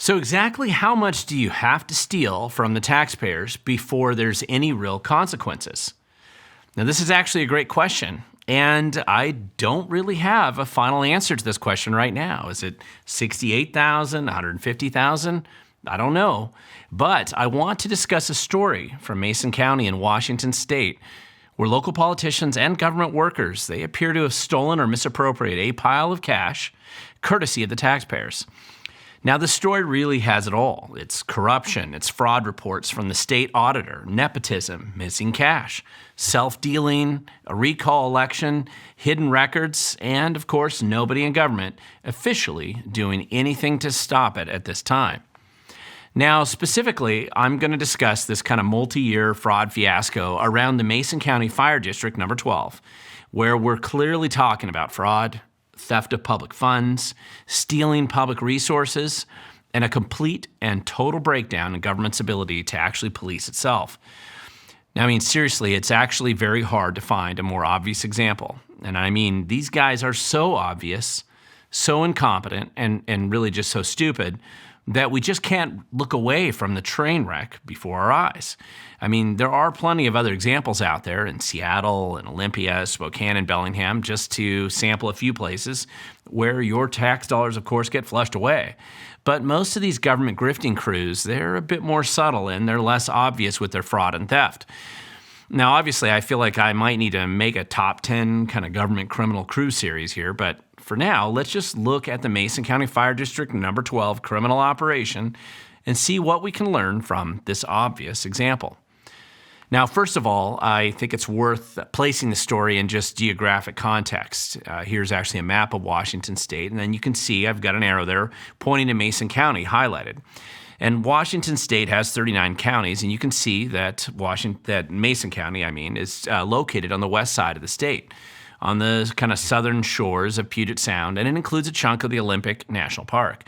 So exactly how much do you have to steal from the taxpayers before there's any real consequences? Now, this is actually a great question, and I don't really have a final answer to this question right now. Is it 68,000, 150,000? I don't know. But I want to discuss a story from Mason County in Washington State where local politicians and government workers, they appear to have stolen or misappropriated a pile of cash courtesy of the taxpayers. Now, the story really has it all. It's corruption, it's fraud reports from the state auditor, nepotism, missing cash, self-dealing, a recall election, hidden records, and, of course, nobody in government officially doing anything to stop it at this time. Now, specifically, I'm going to discuss this kind of multi-year fraud fiasco around the Mason County Fire District number 12, where we're clearly talking about fraud, theft of public funds, stealing public resources, and a complete and total breakdown in government's ability to actually police itself. Now, I mean, seriously, it's actually very hard to find a more obvious example. And I mean, these guys are so obvious, so incompetent, and really just so stupid that we just can't look away from the train wreck before our eyes. I mean, there are plenty of other examples out there in Seattle and Olympia, Spokane and Bellingham, just to sample a few places where your tax dollars, of course, get flushed away. But most of these government grifting crews, they're a bit more subtle and they're less obvious with their fraud and theft. Now, obviously, I feel like I might need to make a top 10 kind of government criminal crew series here, but for now, let's just look at the Mason County Fire District number 12 criminal operation and see what we can learn from this obvious example. Now, first of all, I think it's worth placing the story in just geographic context. Here's actually a map of Washington State, and then you can see I've got an arrow there pointing to Mason County highlighted. And Washington State has 39 counties, and you can see that Mason County, is located on the west side of the state, on the kind of southern shores of Puget Sound, and it includes a chunk of the Olympic National Park.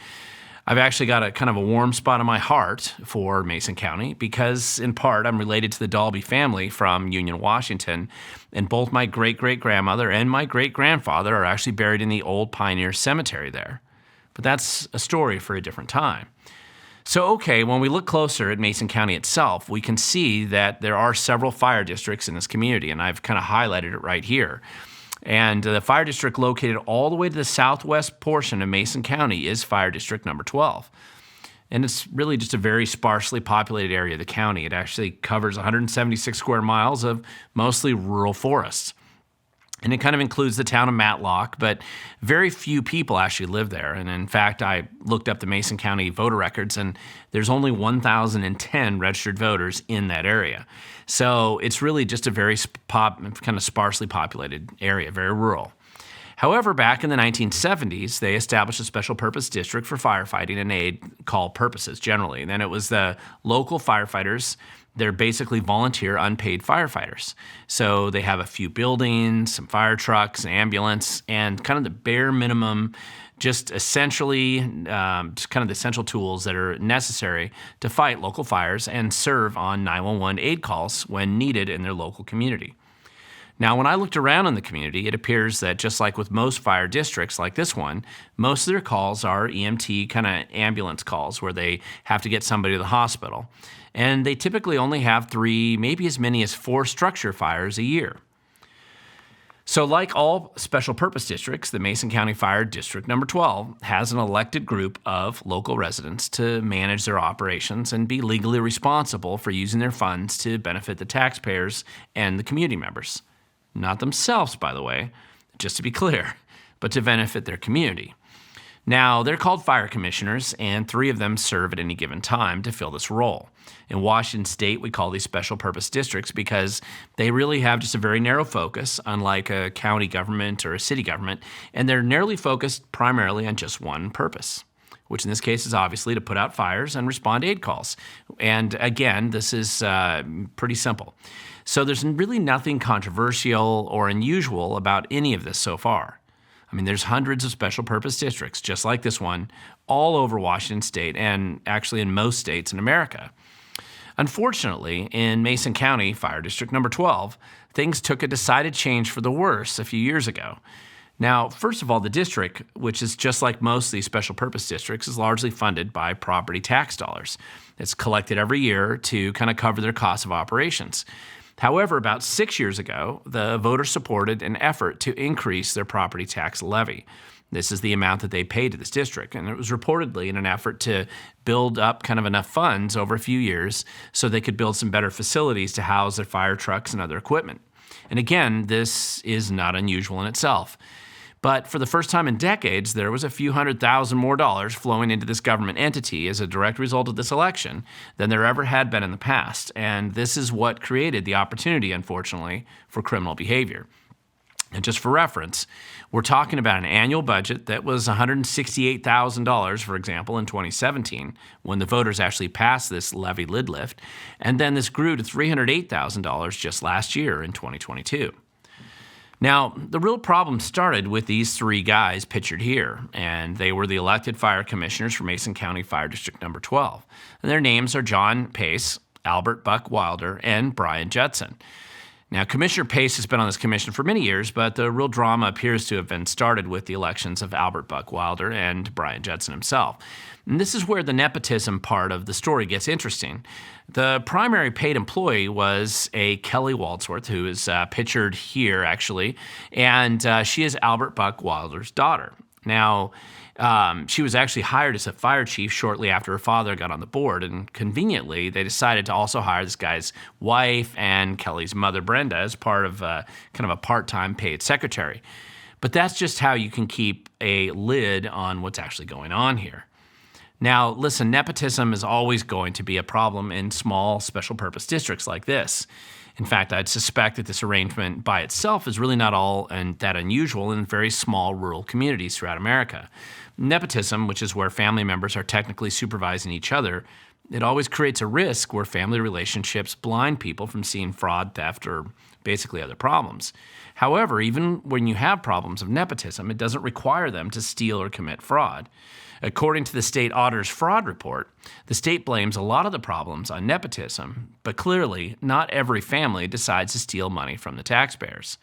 I've actually got a kind of a warm spot in my heart for Mason County because, in part, I'm related to the Dalby family from Union, Washington, and both my great-great-grandmother and my great-grandfather are actually buried in the old Pioneer Cemetery there. But that's a story for a different time. So, okay, when we look closer at Mason County itself, we can see that there are several fire districts in this community, and I've kind of highlighted it right here. And the fire district located all the way to the southwest portion of Mason County is Fire District number 12. And it's really just a very sparsely populated area of the county. It actually covers 176 square miles of mostly rural forests. And it kind of includes the town of Matlock, but very few people actually live there. And in fact, I looked up the Mason County voter records, and there's only 1,010 registered voters in that area. So it's really just a very kind of sparsely populated area, very rural. However, back in the 1970s, they established a special purpose district for firefighting and aid call purposes generally. And then it was the local firefighters. They're basically volunteer unpaid firefighters. So they have a few buildings, some fire trucks, an ambulance, and kind of the bare minimum, just essentially just kind of the essential tools that are necessary to fight local fires and serve on 911 aid calls when needed in their local community. Now, when I looked around in the community, it appears that just like with most fire districts like this one, most of their calls are EMT kind of ambulance calls where they have to get somebody to the hospital. And they typically only have 3, maybe as many as 4 structure fires a year. So like all special purpose districts, the Mason County Fire District number 12 has an elected group of local residents to manage their operations and be legally responsible for using their funds to benefit the taxpayers and the community members. Not themselves, by the way, just to be clear, but to benefit their community. Now, they're called fire commissioners, and 3 of them serve at any given time to fill this role. In Washington State, we call these special purpose districts because they really have just a very narrow focus, unlike a county government or a city government, and they're narrowly focused primarily on just one purpose, which in this case is obviously to put out fires and respond to aid calls. And again, this is pretty simple. So there's really nothing controversial or unusual about any of this so far. I mean, there's hundreds of special purpose districts, just like this one, all over Washington State and actually in most states in America. Unfortunately, in Mason County Fire District number 12, things took a decided change for the worse a few years ago. Now, first of all, the district, which is just like most of these special purpose districts, is largely funded by property tax dollars. It's collected every year to kind of cover their costs of operations. However, about 6 years ago, the voters supported an effort to increase their property tax levy. This is the amount that they pay to this district, and it was reportedly in an effort to build up kind of enough funds over a few years so they could build some better facilities to house their fire trucks and other equipment. And again, this is not unusual in itself. But for the first time in decades, there was a few $100,000 more flowing into this government entity as a direct result of this election than there ever had been in the past. And this is what created the opportunity, unfortunately, for criminal behavior. And just for reference, we're talking about an annual budget that was $168,000, for example, in 2017, when the voters actually passed this levy lid lift. And then this grew to $308,000 just last year in 2022. Now, the real problem started with these three guys pictured here, and they were the elected fire commissioners for Mason County Fire District Number 12. And their names are John Pace, Albert Buck Wilder, and Brian Judson. Now, Commissioner Pace has been on this commission for many years, but the real drama appears to have been started with the elections of Albert Buck Wilder and Brian Judson himself. And this is where the nepotism part of the story gets interesting. The primary paid employee was a Kelly Waldsworth, who is pictured here, actually, and she is Albert Buck Wilder's daughter. Now, she was actually hired as a fire chief shortly after her father got on the board, and conveniently, they decided to also hire this guy's wife and Kelly's mother, Brenda, as part of kind of a part-time paid secretary. But that's just how you can keep a lid on what's actually going on here. Now, listen, nepotism is always going to be a problem in small special purpose districts like this. In fact, I'd suspect that this arrangement by itself is really not all and that unusual in very small rural communities throughout America. Nepotism, which is where family members are technically supervising each other, it always creates a risk where family relationships blind people from seeing fraud, theft, or basically other problems. However, even when you have problems of nepotism, it doesn't require them to steal or commit fraud. According to the state auditor's fraud report, the state blames a lot of the problems on nepotism, but clearly not every family decides to steal money from the taxpayers.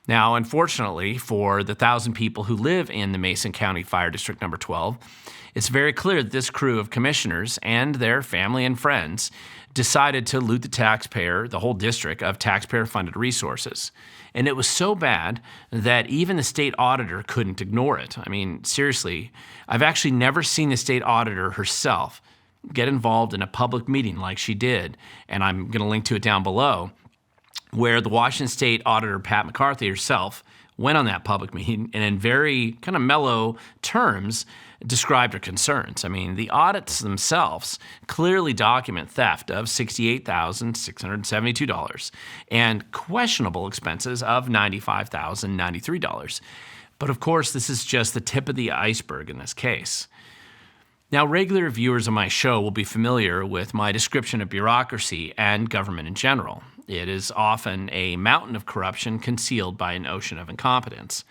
Now, unfortunately, for the 1,000 people who live in the Mason County Fire District Number 12, it's very clear that this crew of commissioners and their family and friends decided to loot the taxpayer, the whole district, of taxpayer-funded resources. And it was so bad that even the state auditor couldn't ignore it. I mean, seriously, I've actually never seen the state auditor herself get involved in a public meeting like she did, and I'm going to link to it down below, where the Washington State Auditor, Pat McCarthy herself, went on that public meeting and in very kind of mellow terms described her concerns. I mean, the audits themselves clearly document theft of $68,672 and questionable expenses of $95,093. But of course, this is just the tip of the iceberg in this case. Now, regular viewers of my show will be familiar with my description of bureaucracy and government in general. It is often a mountain of corruption concealed by an ocean of incompetence.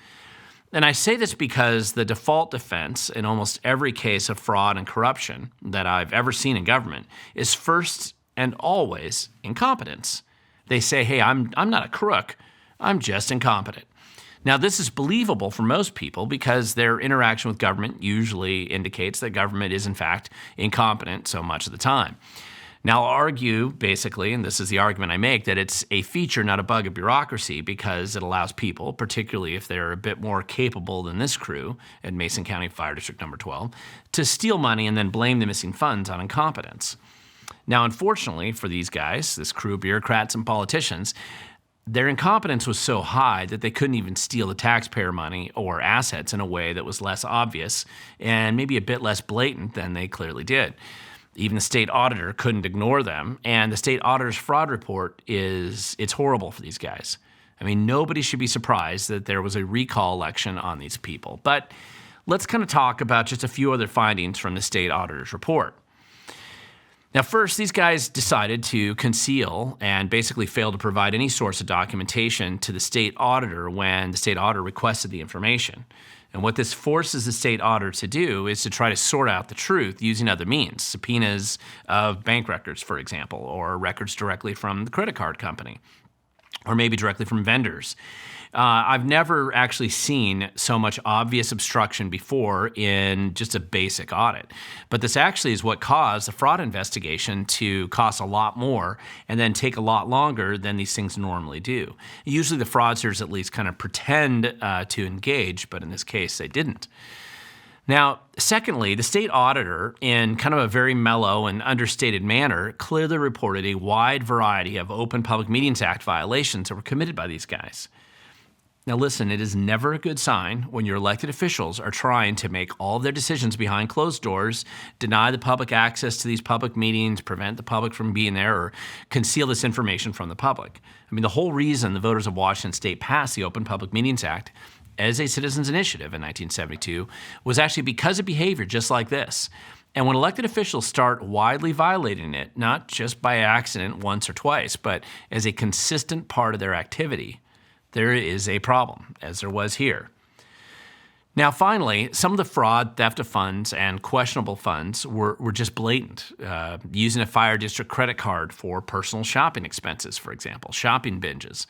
And I say this because the default defense in almost every case of fraud and corruption that I've ever seen in government is first and always incompetence. They say, hey, I'm not a crook, I'm just incompetent. Now, this is believable for most people because their interaction with government usually indicates that government is, in fact, incompetent so much of the time. Now, I'll argue, basically, and this is the argument I make, that it's a feature, not a bug of bureaucracy because it allows people, particularly if they're a bit more capable than this crew at Mason County Fire District Number 12, to steal money and then blame the missing funds on incompetence. Now, unfortunately for these guys, this crew of bureaucrats and politicians, their incompetence was so high that they couldn't even steal the taxpayer money or assets in a way that was less obvious and maybe a bit less blatant than they clearly did. Even the state auditor couldn't ignore them, and the state auditor's fraud report it's horrible for these guys. I mean, nobody should be surprised that there was a recall election on these people. But let's kind of talk about just a few other findings from the state auditor's report. Now, first, these guys decided to conceal and basically fail to provide any source of documentation to the state auditor when the state auditor requested the information. And what this forces the state auditor to do is to try to sort out the truth using other means, subpoenas of bank records, for example, or records directly from the credit card company, or maybe directly from vendors. I've never actually seen so much obvious obstruction before in just a basic audit. But this actually is what caused the fraud investigation to cost a lot more and then take a lot longer than these things normally do. Usually the fraudsters at least kind of pretend to engage, but in this case they didn't. Now, secondly, the state auditor, in kind of a very mellow and understated manner, clearly reported a wide variety of Open Public Meetings Act violations that were committed by these guys. Now listen, it is never a good sign when your elected officials are trying to make all of their decisions behind closed doors, deny the public access to these public meetings, prevent the public from being there, or conceal this information from the public. I mean, the whole reason the voters of Washington State passed the Open Public Meetings Act as a citizens' initiative in 1972 was actually because of behavior just like this. And when elected officials start widely violating it, not just by accident once or twice, but as a consistent part of their activity, there is a problem, as there was here. Now, finally, some of the fraud, theft of funds, and questionable funds were just blatant. Using a fire district credit card for personal shopping expenses, for example, shopping binges.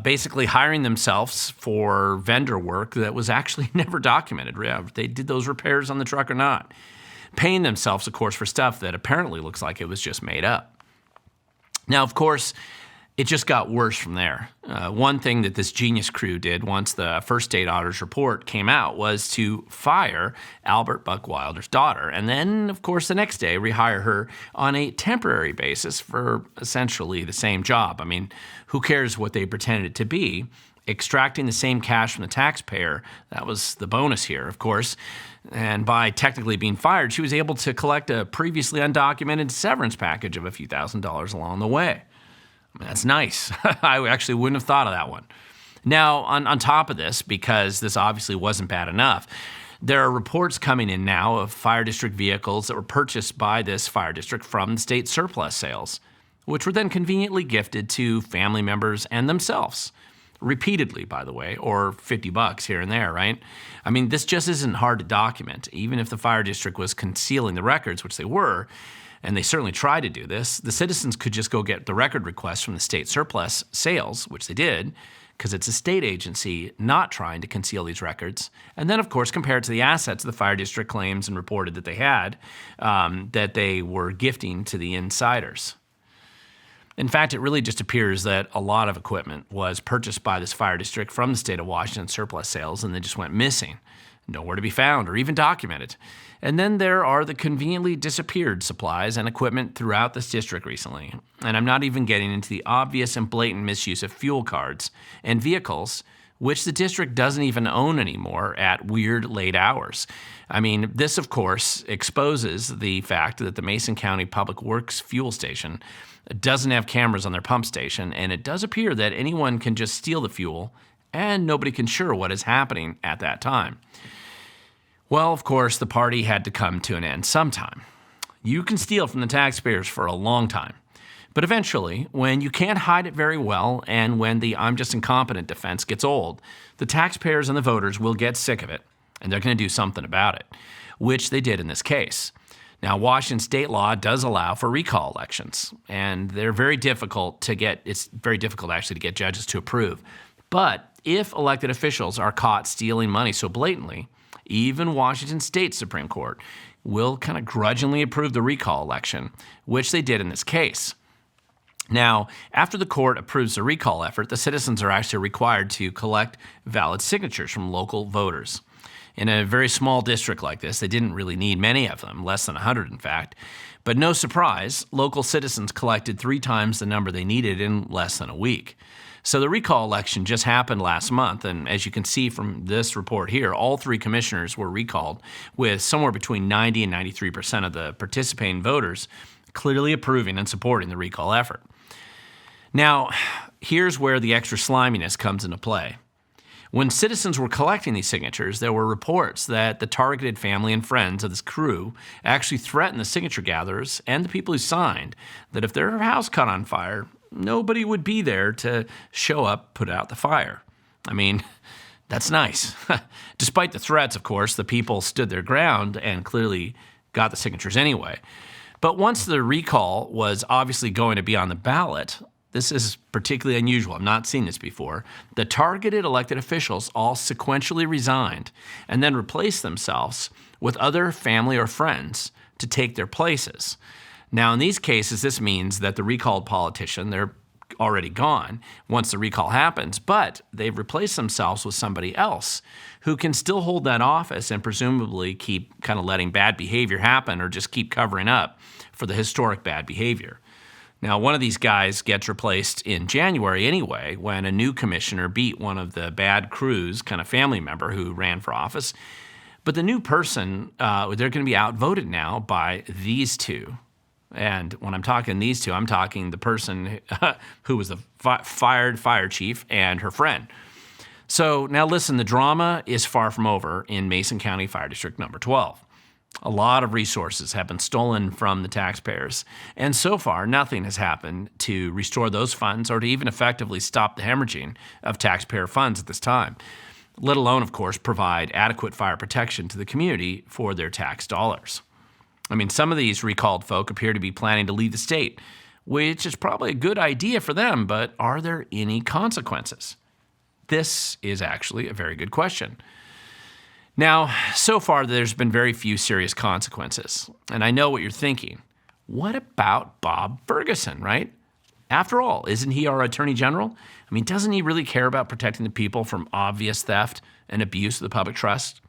Basically hiring themselves for vendor work that was actually never documented. If they did those repairs on the truck or not. Paying themselves, of course, for stuff that apparently looks like it was just made up. Now, of course, it just got worse from there. One thing that this genius crew did once the first state auditor's report came out was to fire Albert Buckwilder's daughter, and then, of course, the next day rehire her on a temporary basis for essentially the same job. I mean, who cares what they pretended it to be? Extracting the same cash from the taxpayer, that was the bonus here, of course. And by technically being fired, she was able to collect a previously undocumented severance package of a few $1,000s along the way. I mean, that's nice. I actually wouldn't have thought of that one. Now, on top of this, because this obviously wasn't bad enough, there are reports coming in now of fire district vehicles that were purchased by this fire district from state surplus sales, which were then conveniently gifted to family members and themselves. Repeatedly, by the way, or $50 here and there, right? I mean, this just isn't hard to document. Even if the fire district was concealing the records, which they were, and they certainly tried to do this, the citizens could just go get the record request from the state surplus sales, which they did, because it's a state agency not trying to conceal these records, and then, of course, compare it to the assets the fire district claims and reported that they had, that they were gifting to the insiders. In fact, it really just appears that a lot of equipment was purchased by this fire district from the state of Washington surplus sales and then just went missing, nowhere to be found or even documented. And then there are the conveniently disappeared supplies and equipment throughout this district recently. And I'm not even getting into the obvious and blatant misuse of fuel cards and vehicles, which the district doesn't even own anymore at weird late hours. I mean, this, of course, exposes the fact that the Mason County Public Works fuel station doesn't have cameras on their pump station, and it does appear that anyone can just steal the fuel and nobody can sure what is happening at that time. Well, of course, the party had to come to an end sometime. You can steal from the taxpayers for a long time, but eventually, when you can't hide it very well and when the "I'm just incompetent" defense gets old, the taxpayers and the voters will get sick of it, and they're going to do something about it, which they did in this case. Now, Washington state law does allow for recall elections, and they're very difficult to get. It's very difficult actually to get judges to approve. But if elected officials are caught stealing money so blatantly, even Washington State Supreme Court will kind of grudgingly approve the recall election, which they did in this case. Now, after the court approves the recall effort, the citizens are actually required to collect valid signatures from local voters. In a very small district like this, they didn't really need many of them, less than 100 in fact. But no surprise, local citizens collected 3 times the number they needed in less than a week. So the recall election just happened last month, and as you can see from this report here, all 3 commissioners were recalled, with somewhere between 90 and 93% of the participating voters clearly approving and supporting the recall effort. Now, here's where the extra sliminess comes into play. When citizens were collecting these signatures, there were reports that the targeted family and friends of this crew actually threatened the signature gatherers and the people who signed that if their house caught on fire, nobody would be there to show up, put out the fire. I mean, that's nice. Despite the threats, of course, the people stood their ground and clearly got the signatures anyway. But once the recall was obviously going to be on the ballot, this is particularly unusual, I've not seen this before, the targeted elected officials all sequentially resigned and then replaced themselves with other family or friends to take their places. Now, in these cases, this means that the recalled politician, they're already gone once the recall happens, but they've replaced themselves with somebody else who can still hold that office and presumably keep kind of letting bad behavior happen or just keep covering up for the historic bad behavior. Now, one of these guys gets replaced in January anyway, when a new commissioner beat one of the bad crew's kind of family member who ran for office. But the new person, they're going to be outvoted now by these two. And when I'm talking these two, I'm talking the person who was the fired fire chief and her friend. So now listen, the drama is far from over in Mason County Fire District number 12. A lot of resources have been stolen from the taxpayers, and so far nothing has happened to restore those funds or to even effectively stop the hemorrhaging of taxpayer funds at this time, let alone, of course, provide adequate fire protection to the community for their tax dollars. I mean, some of these recalled folk appear to be planning to leave the state, which is probably a good idea for them, but are there any consequences? This is actually a very good question. Now, so far, there's been very few serious consequences, and I know what you're thinking. What about Bob Ferguson, right? After all, isn't he our Attorney General? I mean, doesn't he really care about protecting the people from obvious theft and abuse of the public trust?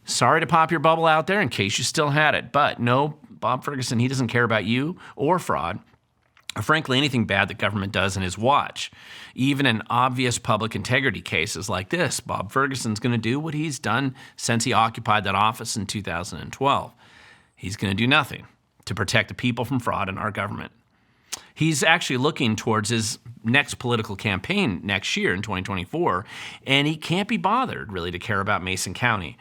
Sorry to pop your bubble out there in case you still had it, but no, Bob Ferguson, he doesn't care about you or fraud, or frankly, anything bad the government does in his watch. Even in obvious public integrity cases like this, Bob Ferguson's going to do what he's done since he occupied that office in 2012. He's going to do nothing to protect the people from fraud in our government. He's actually looking towards his next political campaign next year in 2024, and he can't be bothered really to care about Mason County.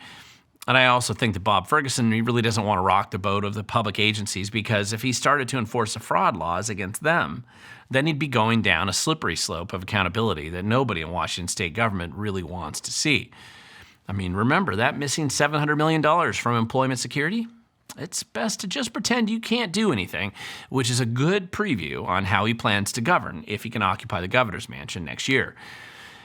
And I also think that Bob Ferguson, he really doesn't want to rock the boat of the public agencies, because if he started to enforce the fraud laws against them, then he'd be going down a slippery slope of accountability that nobody in Washington state government really wants to see. I mean, remember that missing $700 million from employment security? It's best to just pretend you can't do anything, which is a good preview on how he plans to govern if he can occupy the governor's mansion next year.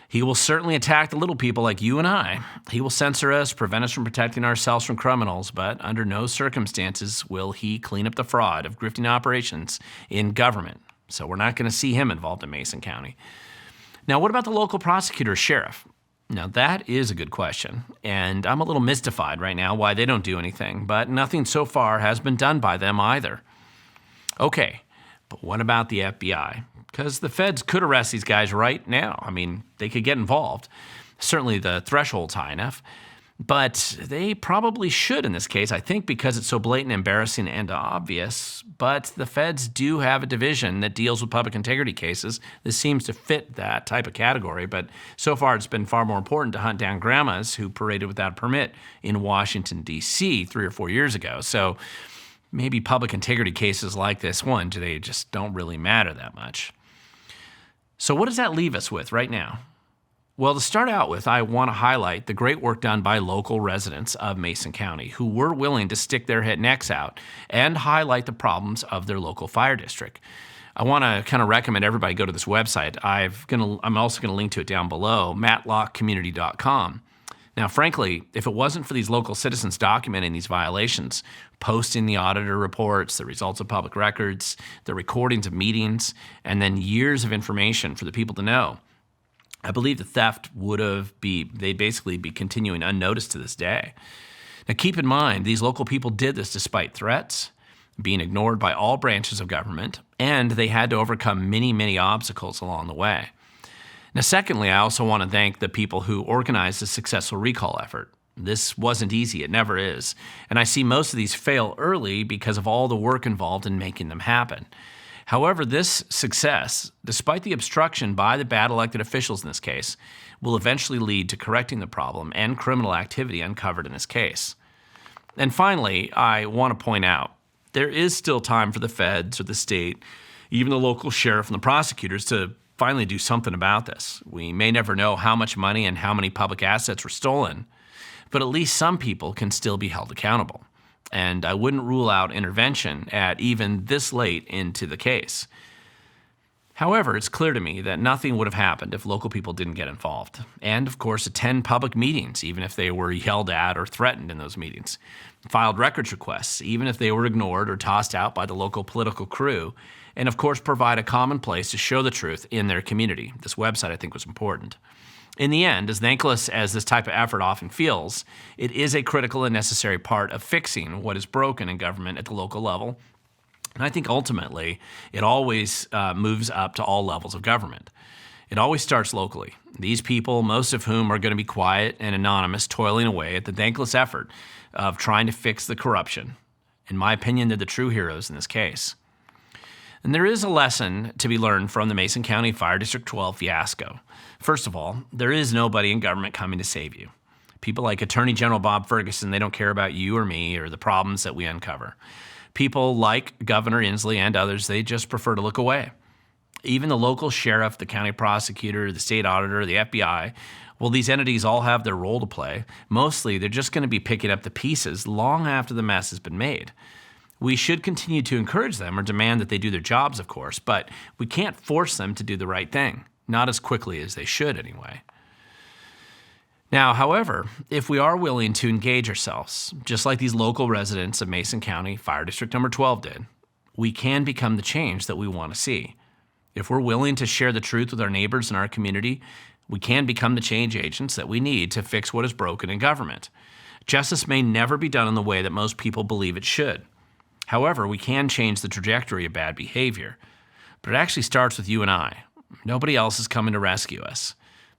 He will certainly attack the little people like you and I. He will censor us, prevent us from protecting ourselves from criminals, but under no circumstances will he clean up the fraud of grifting operations in government. So we're not going to see him involved in Mason County. Now, what about the local prosecutor or sheriff? Now, that is a good question, and I'm a little mystified right now why they don't do anything, but nothing so far has been done by them either. Okay, but what about the FBI? Because the feds could arrest these guys right now. I mean, they could get involved. Certainly the threshold's high enough. But they probably should in this case, I think, because it's so blatant, embarrassing, and obvious. But the feds do have a division that deals with public integrity cases. This seems to fit that type of category. But so far, it's been far more important to hunt down grandmas who paraded without a permit in Washington, D.C. 3 or 4 years ago. So maybe public integrity cases like this one, they just don't really matter that much. So what does that leave us with right now? Well, to start out with, I want to highlight the great work done by local residents of Mason County who were willing to stick their necks out and highlight the problems of their local fire district. I want to kind of recommend everybody go to this website. I'm also going to link to it down below, matlockcommunity.com. Now, frankly, if it wasn't for these local citizens documenting these violations, posting the auditor reports, the results of public records, the recordings of meetings, and then years of information for the people to know, I believe the theft they'd basically be continuing unnoticed to this day. Now, keep in mind, these local people did this despite threats, being ignored by all branches of government, and they had to overcome many, many obstacles along the way. Now, secondly, I also want to thank the people who organized the successful recall effort. This wasn't easy, it never is, and I see most of these fail early because of all the work involved in making them happen. However, this success, despite the obstruction by the bad elected officials in this case, will eventually lead to correcting the problem and criminal activity uncovered in this case. And finally, I want to point out, there is still time for the feds or the state, even the local sheriff and the prosecutors to finally do something about this. We may never know how much money and how many public assets were stolen, but at least some people can still be held accountable. And I wouldn't rule out intervention at even this late into the case. However, it's clear to me that nothing would have happened if local people didn't get involved. And, of course, attend public meetings, even if they were yelled at or threatened in those meetings. Filed records requests, even if they were ignored or tossed out by the local political crew. And, of course, provide a common place to show the truth in their community. This website, I think, was important. In the end, as thankless as this type of effort often feels, it is a critical and necessary part of fixing what is broken in government at the local level. And I think ultimately, it always moves up to all levels of government. It always starts locally. These people, most of whom are going to be quiet and anonymous, toiling away at the thankless effort of trying to fix the corruption. In my opinion, they're the true heroes in this case. And there is a lesson to be learned from the Mason County Fire District 12 fiasco. First of all, there is nobody in government coming to save you. People like Attorney General Bob Ferguson, they don't care about you or me or the problems that we uncover. People like Governor Inslee and others, they just prefer to look away. Even the local sheriff, the county prosecutor, the state auditor, the FBI, well, these entities all have their role to play. Mostly, they're just going to be picking up the pieces long after the mess has been made. We should continue to encourage them or demand that they do their jobs, of course, but we can't force them to do the right thing, not as quickly as they should anyway. Now, however, if we are willing to engage ourselves, just like these local residents of Mason County Fire District number 12 did, we can become the change that we want to see. If we're willing to share the truth with our neighbors in our community, we can become the change agents that we need to fix what is broken in government. Justice may never be done in the way that most people believe it should. However, we can change the trajectory of bad behavior. But it actually starts with you and I. Nobody else is coming to rescue us.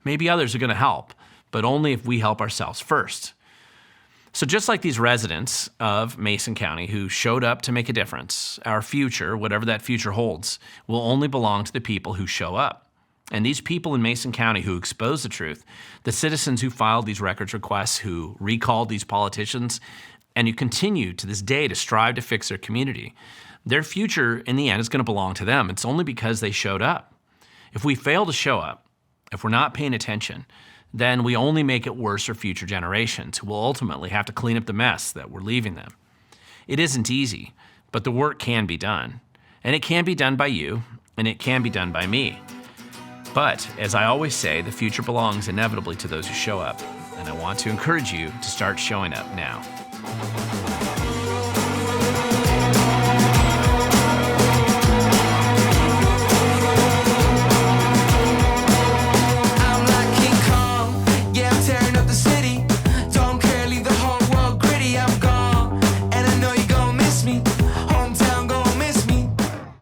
Maybe others are going to help, but only if we help ourselves first. So just like these residents of Mason County who showed up to make a difference, our future, whatever that future holds, will only belong to the people who show up. And these people in Mason County who expose the truth, the citizens who filed these records requests, who recalled these politicians, and who continue to this day to strive to fix their community, their future in the end is going to belong to them. It's only because they showed up. If we fail to show up, if we're not paying attention, then we only make it worse for future generations who will ultimately have to clean up the mess that we're leaving them. It isn't easy, but the work can be done. And it can be done by you, and it can be done by me. But, as I always say, the future belongs inevitably to those who show up. And I want to encourage you to start showing up now.